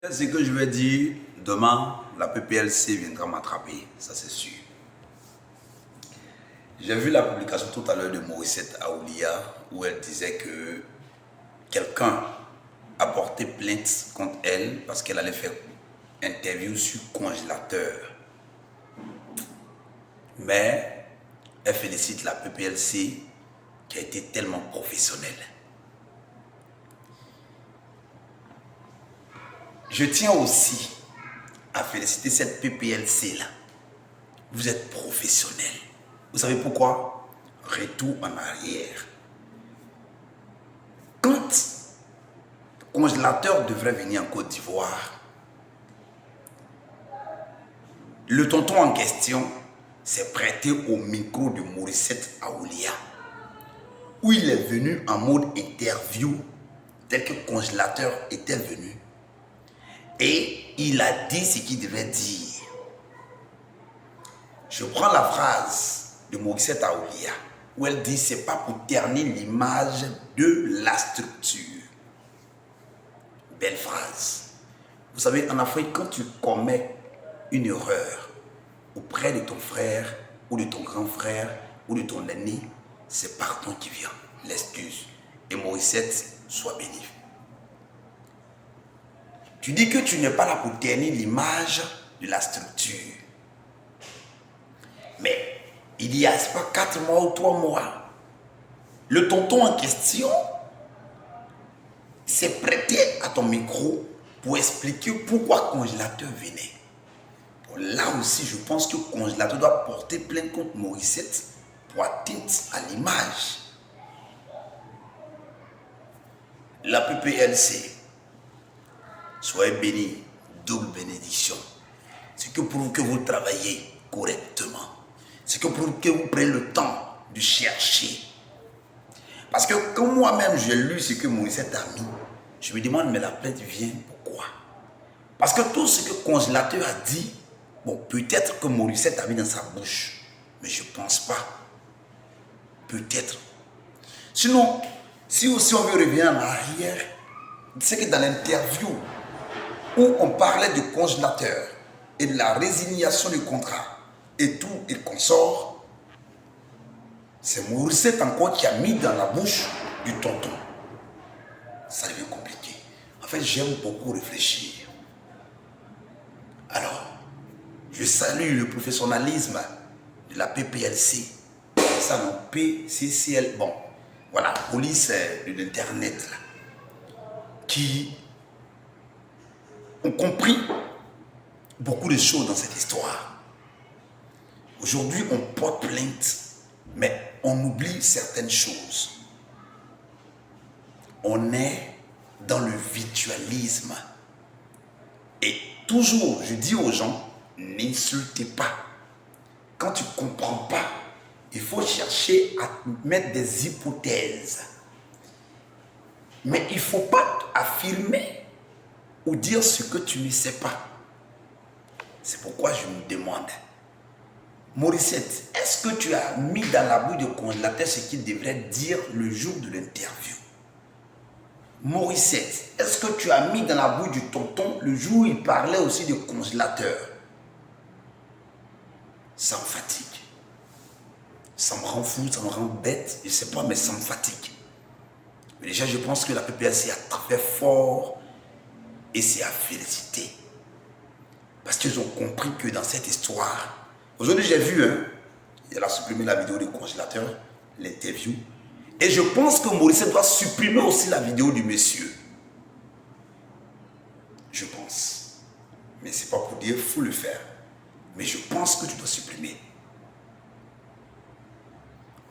Ce que je vais dire, demain, la PPLC viendra m'attraper, ça c'est sûr. J'ai vu la publication tout à l'heure de Morissette Aoulia où elle disait que quelqu'un a porté plainte contre elle parce qu'elle allait faire interview sur congélateur. Mais elle félicite la PPLC qui a été tellement professionnelle. Je tiens aussi à féliciter cette PPLC là. Vous êtes professionnel. Vous savez pourquoi? Retour en arrière. Quand le congélateur devrait venir en Côte d'Ivoire, le tonton en question s'est prêté au micro de Morissette Aoulia, où il est venu en mode interview, tel que le congélateur était venu. Et il a dit ce qu'il devait dire. Je prends la phrase de Morissette Aoulia où elle dit c'est pas pour ternir l'image de la structure. Belle phrase. Vous savez, en Afrique, quand tu commets une erreur auprès de ton frère ou de ton grand frère ou de ton aîné, c'est pardon qui vient, l'excuse. Et Morissette soit béni. Tu dis que tu n'es pas là pour ternir l'image de la structure. Mais il y a, c'est pas 4 mois ou 3 mois, le tonton en question s'est prêté à ton micro pour expliquer pourquoi le congélateur venait. Bon, là aussi, je pense que le congélateur doit porter plainte contre Morissette pour atteinte à l'image. La PPLC, soyez bénis, double bénédiction. C'est que pour que vous travaillez correctement. C'est que pour que vous preniez le temps de chercher. Parce que quand moi-même j'ai lu ce que Morissette a mis, je me demande, mais la plainte vient pourquoi? Parce que tout ce que le congélateur a dit, bon, peut-être que Morissette a mis dans sa bouche, mais je ne pense pas. Peut-être. Sinon, si aussi on veut revenir en arrière, c'est que dans l'interview où on parlait du congélateur et de la résiliation du contrat et tout et consort, c'est Morissette encore qui a mis dans la bouche du tonton. Ça devient compliqué. En fait, j'aime beaucoup réfléchir. Alors, je salue le professionnalisme de la PPLC. Ça, non, PCCL. Bon, voilà, police de l'Internet, qui ont compris beaucoup de choses dans cette histoire. Aujourd'hui, on porte plainte, mais on oublie certaines choses. On est dans le virtualisme. Et toujours, je dis aux gens, n'insultez pas. Quand tu ne comprends pas, il faut chercher à mettre des hypothèses. Mais il ne faut pas affirmer ou dire ce que tu ne sais pas. C'est pourquoi je me demande, Morissette, est-ce que tu as mis dans la bouche de congélateur ce qu'il devrait dire le jour de l'interview? Morissette, est-ce que tu as mis dans la bouche du tonton le jour où il parlait aussi de congélateur? Ça me fatigue. Ça me rend fou, ça me rend bête, je ne sais pas, mais ça me fatigue. Mais déjà, je pense que la PPLC a très fort et c'est à féliciter. Parce qu'ils ont compris que dans cette histoire, aujourd'hui j'ai vu, il a supprimé la vidéo du congélateur, l'interview. Et je pense que Morissette doit supprimer aussi la vidéo du monsieur. Je pense. Mais ce n'est pas pour dire qu'il faut le faire. Mais je pense que tu dois supprimer.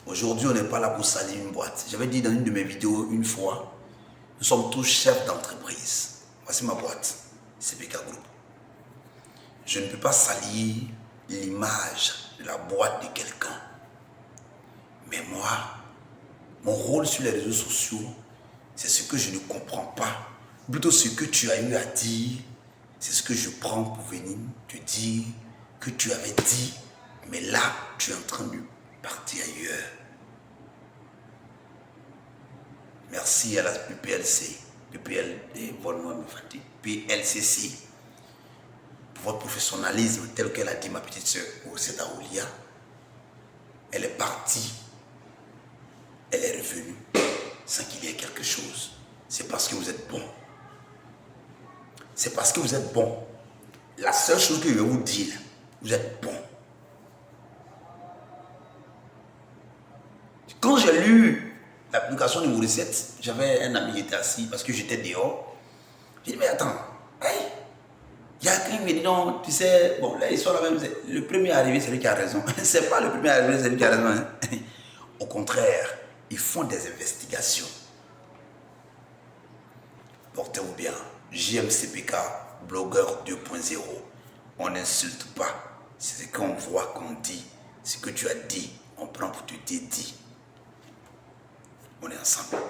Aujourd'hui, on n'est pas là pour salir une boîte. J'avais dit dans une de mes vidéos une fois, nous sommes tous chefs d'entreprise. Voici ma boîte, CPK Group. Je ne peux pas salir l'image de la boîte de quelqu'un. Mais moi, mon rôle sur les réseaux sociaux, c'est ce que je ne comprends pas. Plutôt ce que tu as eu à dire, c'est ce que je prends pour venir te dire que tu avais dit, mais là, tu es en train de partir ailleurs. Merci à la PPLC. PPL de Volmo Mifati, PLCC, pour votre professionnalisme, tel qu'elle a dit ma petite soeur Rosetta Oulia, elle est partie, elle est revenue sans qu'il y ait quelque chose. C'est parce que vous êtes bon. C'est parce que vous êtes bon. La seule chose que je vais vous dire, vous êtes bon. Quand j'ai lu l'application numéro 7, j'avais un ami qui était assis parce que j'étais dehors. J'ai dit, mais attends, hey, il y a quelqu'un qui me dit non, tu sais, bon, là, ils sont là même. Le premier arrivé, c'est lui qui a raison. C'est pas le premier arrivé, c'est lui qui a raison. Hein. Au contraire, ils font des investigations. Portez-vous bien. JMCPK, blogueur 2.0. On n'insulte pas. C'est ce qu'on voit, qu'on dit. Ce que tu as dit, on prend pour te dire dit. On est ensemble.